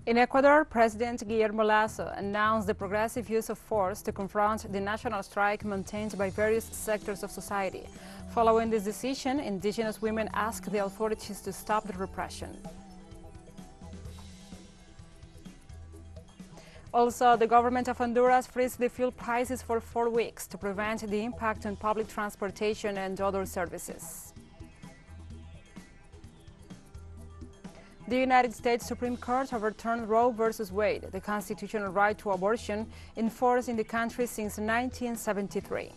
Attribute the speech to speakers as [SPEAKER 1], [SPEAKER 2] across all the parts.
[SPEAKER 1] In Ecuador, President Guillermo Lasso announced the progressive use of force to confront the national strike maintained by various sectors of society. Following this decision, indigenous women asked the authorities to stop the repression. Also, the government of Honduras freezed the fuel prices for 4 weeks to prevent the impact on public transportation and other services. The United States Supreme Court overturned Roe v. Wade, the constitutional right to abortion in force in the country since 1973.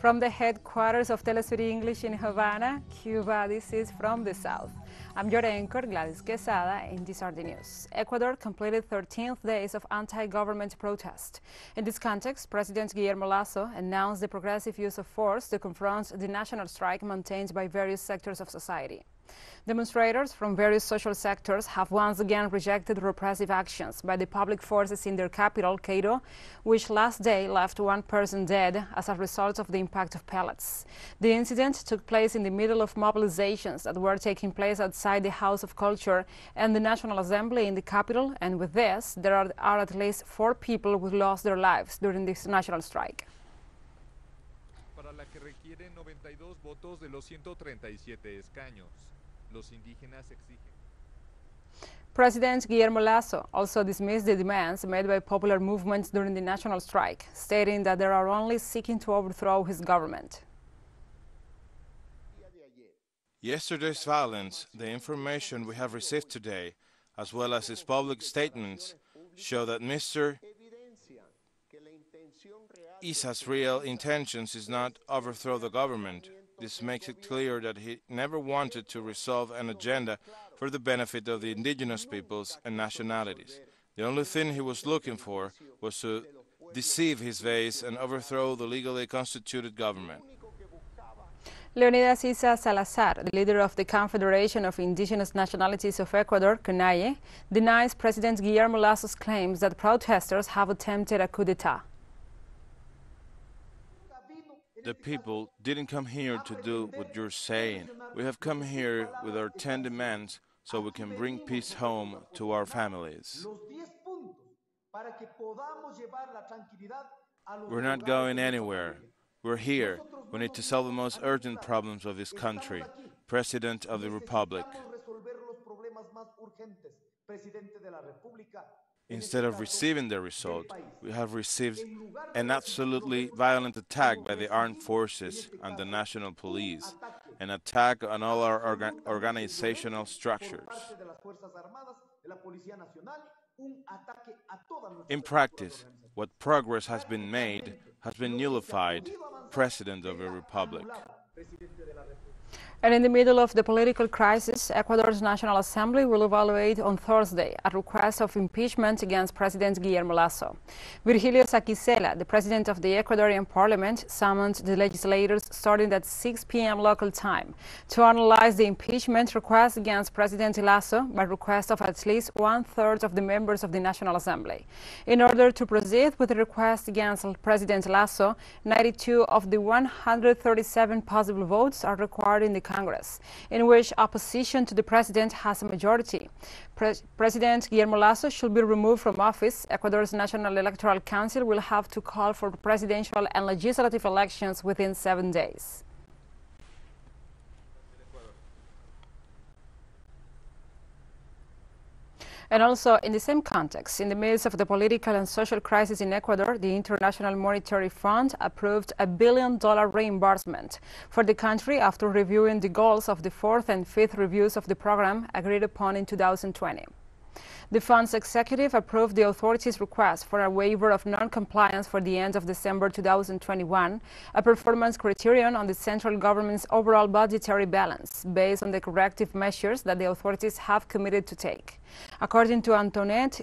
[SPEAKER 1] From the headquarters of teleSUR English in Havana, Cuba, this is From the South. I'm your anchor, Gladys Quesada, and these are the news. Ecuador completed 13th days of anti-government protest. In this context, President Guillermo Lasso announced the progressive use of force to confront the national strike maintained by various sectors of society. Demonstrators from various social sectors have once again rejected repressive actions by the public forces in their capital, Quito, which last day left one person dead as a result of the impact of pellets. The incident took place in the middle of mobilizations that were taking place outside the House of Culture and the National Assembly in the capital, and with this, there are at least 4 people who lost their lives during this national strike.
[SPEAKER 2] Para la que requiere 92 votos de los 137 escaños. Los indígenas exigen.
[SPEAKER 1] President Guillermo Lasso also dismissed the demands made by popular movements during the national strike, stating that they are only seeking to overthrow his government.
[SPEAKER 3] Yesterday's violence, the information we have received today, as well as his public statements, show that Mr. Isa's real intentions is not overthrow the government. This makes it clear that he never wanted to resolve an agenda for the benefit of the indigenous peoples and nationalities. The only thing he was looking for was to deceive his base and overthrow the legally constituted government.
[SPEAKER 1] Leonidas Isa Salazar, the leader of the Confederation of Indigenous Nationalities of Ecuador, CONAIE, denies President Guillermo Lasso's claims that protesters have attempted a coup d'etat.
[SPEAKER 3] The people didn't come here to do what you're saying. We have come here with our 10 demands so we can bring peace home to our families. We're not going anywhere. We're here. We need to solve the most urgent problems of this country. President of the Republic. Instead of receiving the result, we have received an absolutely violent attack by the armed forces and the national police, an attack on all our organizational structures. In practice, what progress has been made has been nullified, President of the Republic.
[SPEAKER 1] And in the middle of the political crisis, Ecuador's National Assembly will evaluate on Thursday a request of impeachment against President Guillermo Lasso. Virgilio Saquicela, the president of the Ecuadorian parliament, summoned the legislators starting at 6 p.m. local time to analyze the impeachment request against President Lasso by request of at least 1/3 of the members of the National Assembly. In order to proceed with the request against President Lasso, 92 of the 137 possible votes are required in the Congress, in which opposition to the president has a majority. President Guillermo Lasso should be removed from office. Ecuador's National Electoral Council will have to call for presidential and legislative elections within 7 days. And also, in the same context, in the midst of the political and social crisis in Ecuador, the International Monetary Fund approved $1 billion reimbursement for the country after reviewing the goals of the 4th and 5th reviews of the program agreed upon in 2020. The fund's executive approved the authorities' request for a waiver of non-compliance for the end of December 2021, a performance criterion on the central government's overall budgetary balance, based on the corrective measures that the authorities have committed to take. According to Antoinette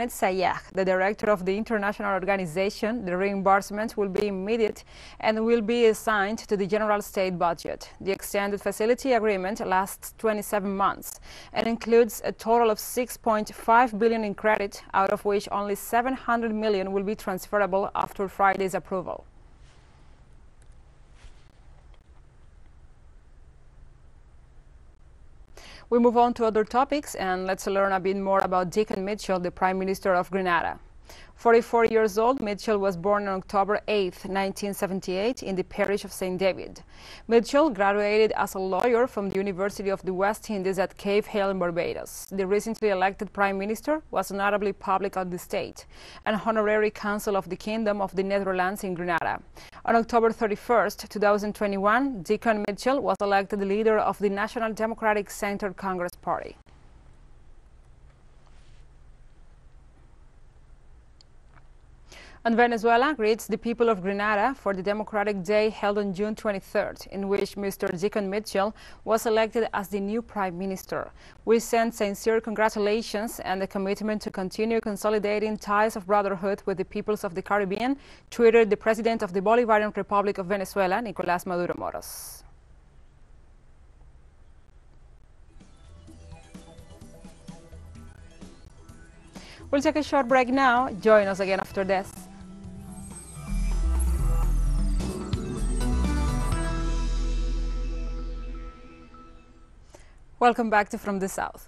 [SPEAKER 1] Sayah, the director of the international organization, the reimbursement will be immediate and will be assigned to the general state budget. The extended facility agreement lasts 27 months and includes a total of $6.5 billion in credit, out of which only $700 million will be transferable after Friday's approval. We move on to other topics, and let's learn a bit more about Deacon Mitchell, the Prime Minister of Grenada. 44 years old, Mitchell was born on October 8, 1978, in the parish of St. David. Mitchell graduated as a lawyer from the University of the West Indies at Cave Hill in Barbados. The recently elected Prime Minister was notably public of the state and honorary consul of the Kingdom of the Netherlands in Grenada. On October 31, 2021, Deacon Mitchell was elected leader of the National Democratic Center Congress Party. And Venezuela greets the people of Grenada for the Democratic Day held on June 23rd, in which Mr. Deacon Mitchell was elected as the new Prime Minister. We send sincere congratulations and a commitment to continue consolidating ties of brotherhood with the peoples of the Caribbean, tweeted the President of the Bolivarian Republic of Venezuela, Nicolás Maduro Moros. We'll take a short break now. Join us again after this. Welcome back to From the South.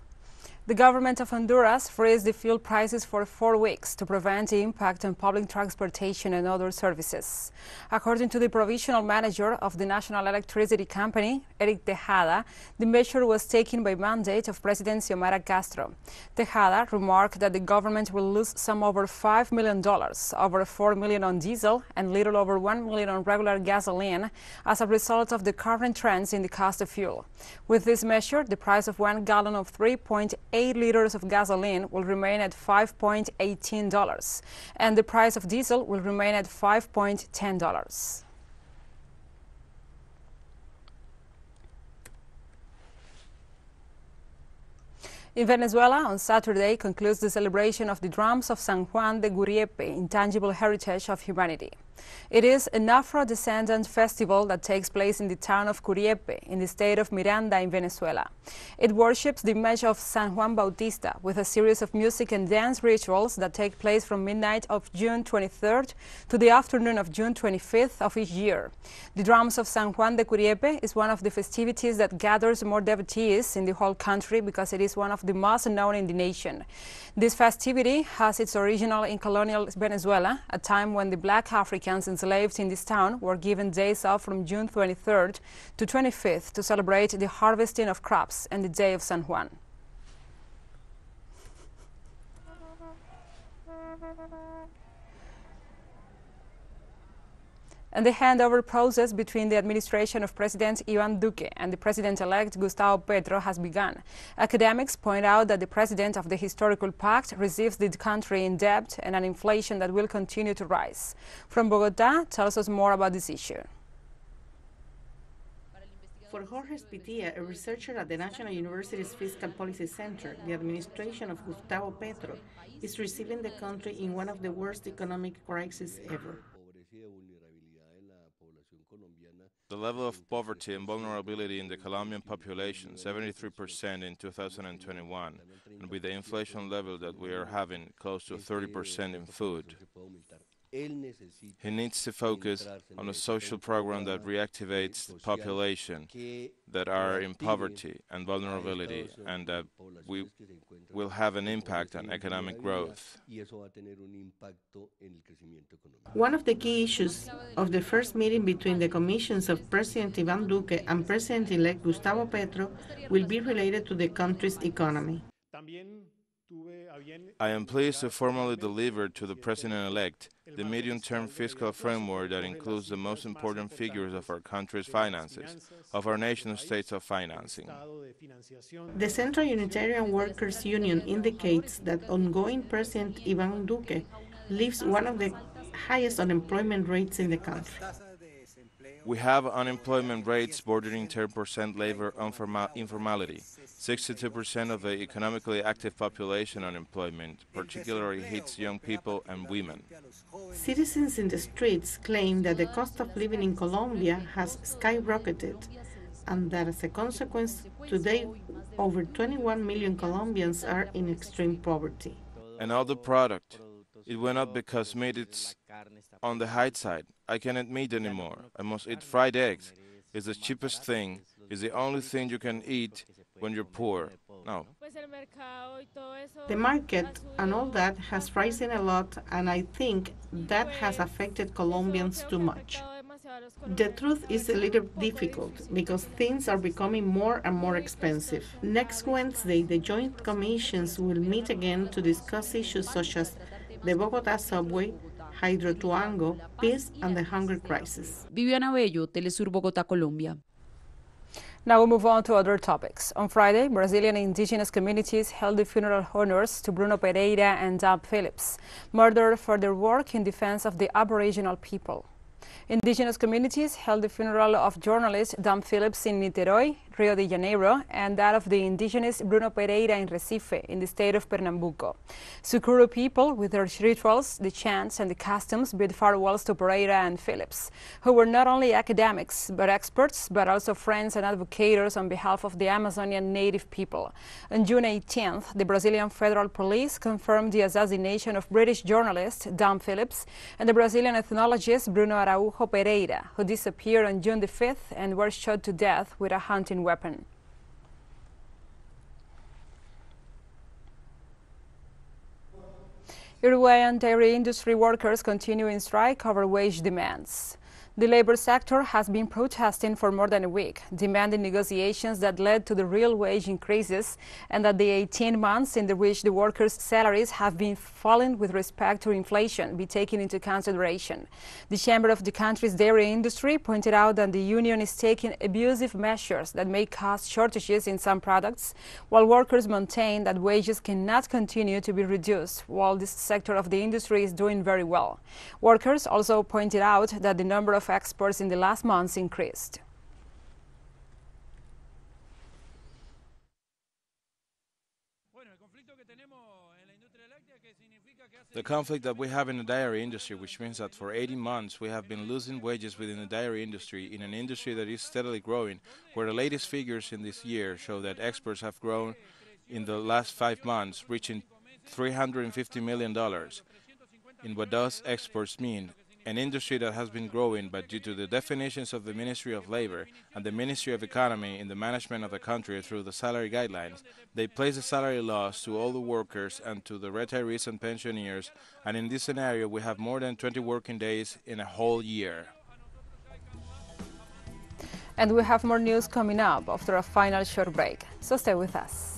[SPEAKER 1] The government of Honduras freezed the fuel prices for 4 weeks to prevent the impact on public transportation and other services. According to the provisional manager of the National Electricity Company, Eric Tejada, the measure was taken by mandate of President Xiomara Castro. Tejada remarked that the government will lose some over $5 million, over $4 million on diesel and little over $1 million on regular gasoline as a result of the current trends in the cost of fuel. With this measure, the price of 1 gallon of 3.8 liters of gasoline will remain at $5.18, and the price of diesel will remain at $5.10. In Venezuela, on Saturday, concludes the celebration of the drums of San Juan de Guriepe, intangible heritage of humanity. It is an Afro-descendant festival that takes place in the town of Curiepe, in the state of Miranda in Venezuela. It worships the image of San Juan Bautista with a series of music and dance rituals that take place from midnight of June 23rd to the afternoon of June 25th of each year. The drums of San Juan de Curiepe is one of the festivities that gathers more devotees in the whole country because it is one of the most known in the nation. This festivity has its origin in colonial Venezuela, a time when the black Africans enslaved in this town were given days off from June 23rd to 25th to celebrate the harvesting of crops and the Day of San Juan. And the handover process between the administration of President Iván Duque and the President-elect Gustavo Petro has begun. Academics point out that the President of the historical pact receives the country in debt and an inflation that will continue to rise. From Bogotá tells us more about this issue.
[SPEAKER 4] For Jorge Spitia, a researcher at the National University's Fiscal Policy Center, the administration of Gustavo Petro is receiving the country in one of the worst economic crises ever.
[SPEAKER 3] The level of poverty and vulnerability in the Colombian population, 73% in 2021, and with the inflation level that we are having, close to 30% in food. He needs to focus on a social program that reactivates the population that are in poverty and vulnerability, and that will have an impact on economic growth.
[SPEAKER 4] One of the key issues of the first meeting between the commissions of President Iván Duque and President-elect Gustavo Petro will be related to the country's economy.
[SPEAKER 3] I am pleased to formally deliver to the President-elect the medium-term fiscal framework that includes the most important figures of our country's finances, of our nation-states of financing.
[SPEAKER 4] The Central Unitarian Workers Union indicates that ongoing President Iván Duque leaves one of the highest unemployment rates in the country.
[SPEAKER 3] We have unemployment rates bordering 10% labor informality. 62% of the economically active population unemployment particularly hits young people and women.
[SPEAKER 4] Citizens in the streets claim that the cost of living in Colombia has skyrocketed and that as a consequence, today over 21 million Colombians are in extreme poverty.
[SPEAKER 3] And all the product. It went up because meat is on the high side. I cannot eat anymore. I must eat fried eggs. It's the cheapest thing. It's the only thing you can eat when you're poor. No.
[SPEAKER 4] The market and all that has risen a lot, and I think that has affected Colombians too much. The truth is a little difficult because things are becoming more and more expensive. Next Wednesday, the Joint Commissions will meet again to discuss issues such as the Bogotá subway, Hydrotuango, peace, and the hunger crisis.
[SPEAKER 5] Viviana Bello, teleSUR Bogotá, Colombia.
[SPEAKER 1] Now we move on to other topics. On Friday, Brazilian indigenous communities held the funeral honors to Bruno Pereira and Dam Phillips, murdered for their work in defense of the Aboriginal people. Indigenous communities held the funeral of journalist Dam Phillips in Niterói, Rio de Janeiro, and that of the indigenous Bruno Pereira in Recife, in the state of Pernambuco. Sukuru people, with their rituals, the chants, and the customs, bid farewells to Pereira and Phillips, who were not only academics, but experts, but also friends and advocates on behalf of the Amazonian native people. On June 18th, the Brazilian Federal Police confirmed the assassination of British journalist Dam Phillips and the Brazilian ethnologist Bruno Araujo Pereira, who disappeared on June the 5th and were shot to death with a hunting weapon. Uruguayan dairy industry workers continue in strike over wage demands. The labor sector has been protesting for more than a week, demanding negotiations that led to the real wage increases and that the 18 months in which the workers' salaries have been falling with respect to inflation be taken into consideration. The Chamber of the country's dairy industry pointed out that the union is taking abusive measures that may cause shortages in some products, while workers maintain that wages cannot continue to be reduced while this sector of the industry is doing very well. Workers also pointed out that the number of exports in the last months increased.
[SPEAKER 3] The conflict that we have in the dairy industry, which means that for 18 months we have been losing wages within the dairy industry, in an industry that is steadily growing, where the latest figures in this year show that exports have grown in the last 5 months, reaching $350 million. In what does exports mean? An industry that has been growing, but due to the definitions of the Ministry of Labor and the Ministry of Economy in the management of the country through the salary guidelines, they place the salary laws to all the workers and to the retirees and pensioners, and in this scenario we have more than 20 working days in a whole year.
[SPEAKER 1] And we have more news coming up after a final short break, so stay with us.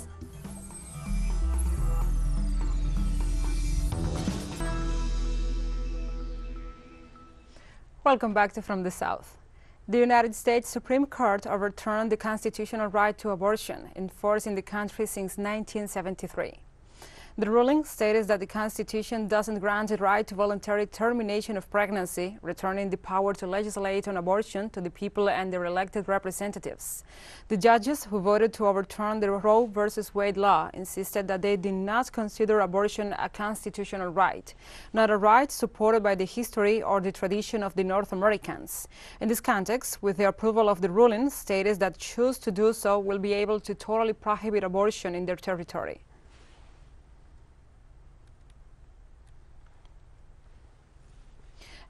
[SPEAKER 1] Welcome back to From the South. The United States Supreme Court overturned the constitutional right to abortion, in force in the country since 1973. The ruling stated that the Constitution doesn't grant a right to voluntary termination of pregnancy, returning the power to legislate on abortion to the people and their elected representatives. The judges who voted to overturn the Roe v. Wade law insisted that they did not consider abortion a constitutional right, not a right supported by the history or the tradition of the North Americans. In this context, with the approval of the ruling, states that choose to do so will be able to totally prohibit abortion in their territory.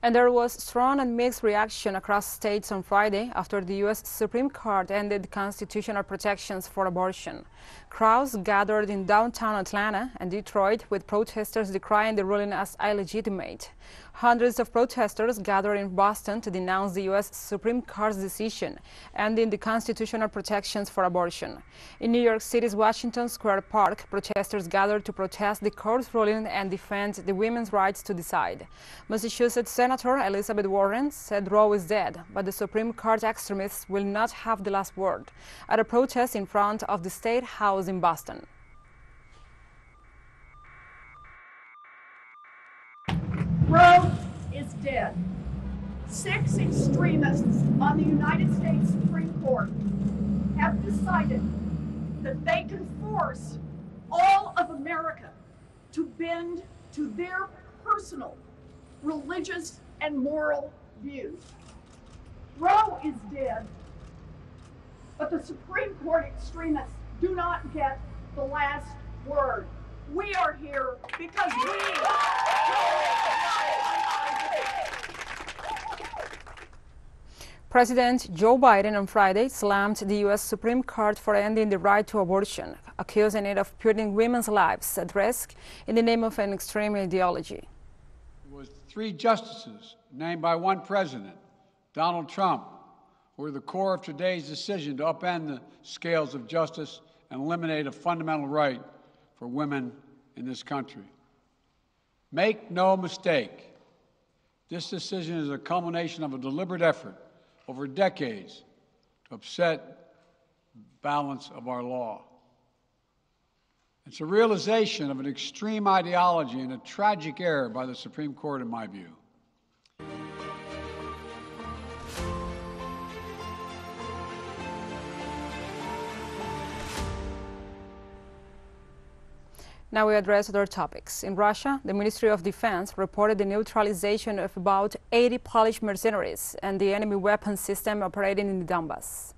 [SPEAKER 1] And there was strong and mixed reaction across states on Friday after the U.S. Supreme Court ended constitutional protections for abortion. Crowds gathered in downtown Atlanta and Detroit, with protesters decrying the ruling as illegitimate. Hundreds of protesters gathered in Boston to denounce the U.S. Supreme Court's decision, ending the constitutional protections for abortion. In New York City's Washington Square Park, protesters gathered to protest the court's ruling and defend the women's rights to decide. Massachusetts Senator Elizabeth Warren said Roe is dead, but the Supreme Court extremists will not have the last word, at a protest in front of the State House in Boston.
[SPEAKER 6] Roe is dead. 6 extremists on the United States Supreme Court have decided that they can force all of America to bend to their personal, religious, and moral views. Roe is dead, but the Supreme Court extremists do not get the last word. We are here because we
[SPEAKER 1] President Joe Biden on Friday slammed the U.S. Supreme Court for ending the right to abortion, accusing it of putting women's lives at risk in the name of an extreme ideology.
[SPEAKER 7] It was 3 justices named by one president, Donald Trump, who were the core of today's decision to upend the scales of justice and eliminate a fundamental right for women in this country. Make no mistake, this decision is a culmination of a deliberate effort over decades to upset the balance of our law. It's a realization of an extreme ideology and a tragic error by the Supreme Court, in my view.
[SPEAKER 1] Now we address other topics. In Russia, the Ministry of Defense reported the neutralization of about 80 Polish mercenaries and the enemy weapons system operating in the Donbas.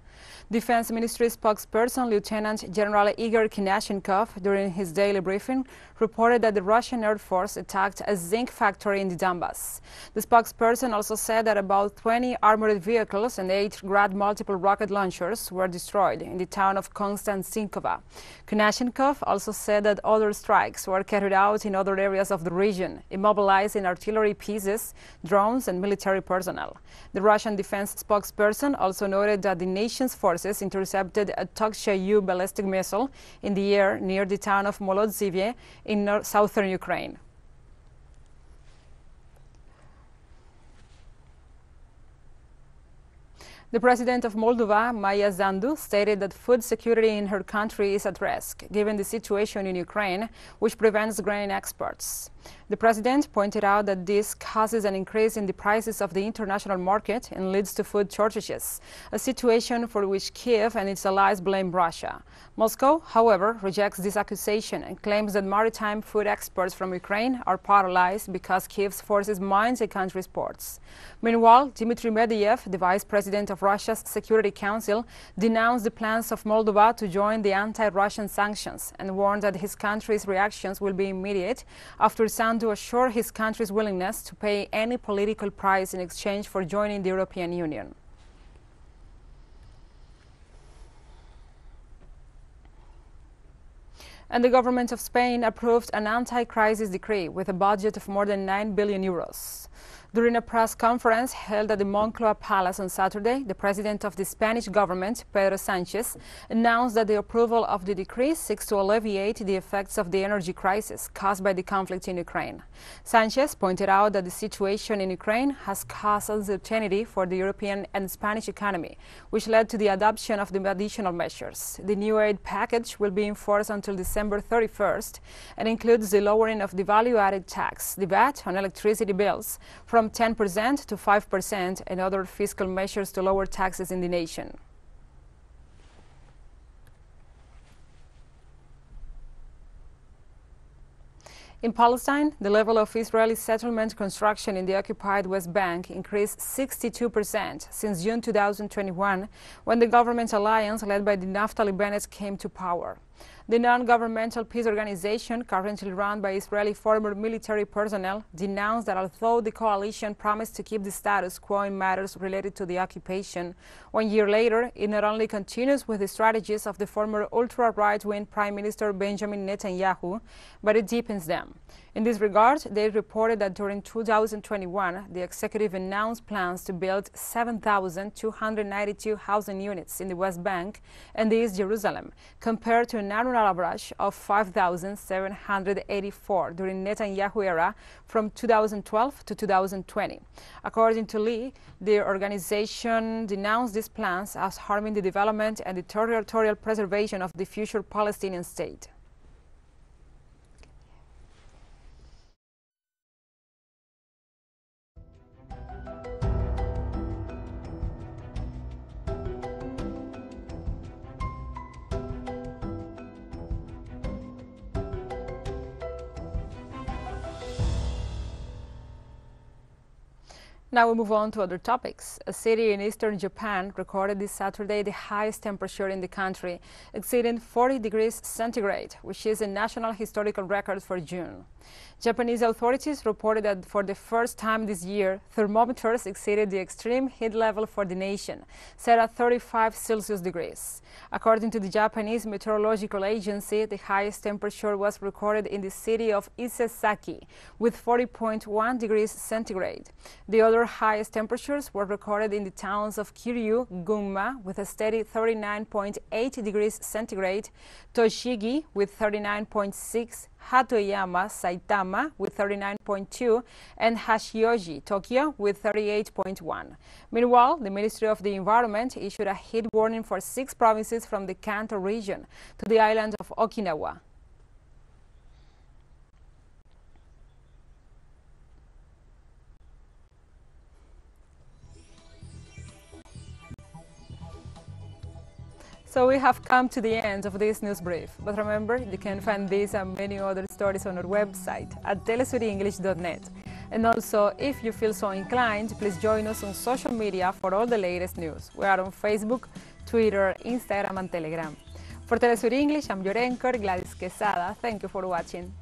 [SPEAKER 1] Defense Ministry spokesperson Lieutenant General Igor Konashenkov, during his daily briefing, reported that the Russian Air Force attacked a zinc factory in the Donbas. The spokesperson also said that about 20 armored vehicles and 8 Grad multiple rocket launchers were destroyed in the town of Konstantinkova. Konashenkov also said that other strikes were carried out in other areas of the region, immobilizing artillery pieces, drones, and military personnel. The Russian defense spokesperson also noted that the nation's forces intercepted a Toksha-U ballistic missile in the air near the town of Molodzyvye in southern Ukraine. The president of Moldova, Maya Sandu, stated that food security in her country is at risk, given the situation in Ukraine, which prevents grain exports. The president pointed out that this causes an increase in the prices of the international market and leads to food shortages, a situation for which Kiev and its allies blame Russia. Moscow, however, rejects this accusation and claims that maritime food exports from Ukraine are paralyzed because Kiev's forces mine the country's ports. Meanwhile, Dmitry Medvedev, the vice president of Russia's Security Council, denounced the plans of Moldova to join the anti-Russian sanctions and warned that his country's reactions will be immediate after Sandu assured his country's willingness to pay any political price in exchange for joining the European Union. And the government of Spain approved an anti-crisis decree with a budget of more than 9 billion euros. During a press conference held at the Moncloa Palace on Saturday, the president of the Spanish government, Pedro Sánchez, announced that the approval of the decree seeks to alleviate the effects of the energy crisis caused by the conflict in Ukraine. Sánchez pointed out that the situation in Ukraine has caused uncertainty for the European and Spanish economy, which led to the adoption of the additional measures. The new aid package will be enforced until December 31st and includes the lowering of the value-added tax, the VAT, on electricity bills from 10% to 5% and other fiscal measures to lower taxes in the nation. In Palestine, the level of Israeli settlement construction in the occupied West Bank increased 62% since June 2021, when the government alliance led by the Naftali Bennett came to power. The non-governmental peace organization, currently run by Israeli former military personnel, denounced that although the coalition promised to keep the status quo in matters related to the occupation, 1 year later, it not only continues with the strategies of the former ultra-right-wing Prime Minister Benjamin Netanyahu, but it deepens them. In this regard, they reported that during 2021, the executive announced plans to build 7,292 housing units in the West Bank and East Jerusalem, compared to an annual average of 5,784 during Netanyahu era from 2012 to 2020. According to Lee, the organization denounced these plans as harming the development and the territorial preservation of the future Palestinian state. Now we move on to other topics. A city in eastern Japan recorded this Saturday the highest temperature in the country, exceeding 40 degrees centigrade, which is a national historical record for June. Japanese authorities reported that for the first time this year, thermometers exceeded the extreme heat level for the nation, set at 35 Celsius degrees. According to the Japanese Meteorological Agency, the highest temperature was recorded in the city of Isesaki, with 40.1 degrees centigrade. The other highest temperatures were recorded in the towns of Kiryu, Gunma, with a steady 39.8 degrees centigrade, Toshigi with 39.6, Hatoyama, Saitama with 39.2, and Hashioji, Tokyo with 38.1. Meanwhile, the Ministry of the Environment issued a heat warning for 6 provinces from the Kanto region to the island of Okinawa. So we have come to the end of this news brief. But remember, you can find these and many other stories on our website at telesurenglish.net. And also, if you feel so inclined, please join us on social media for all the latest news. We are on Facebook, Twitter, Instagram, and Telegram. For TeleSUR English, I'm your anchor, Gladys Quesada. Thank you for watching.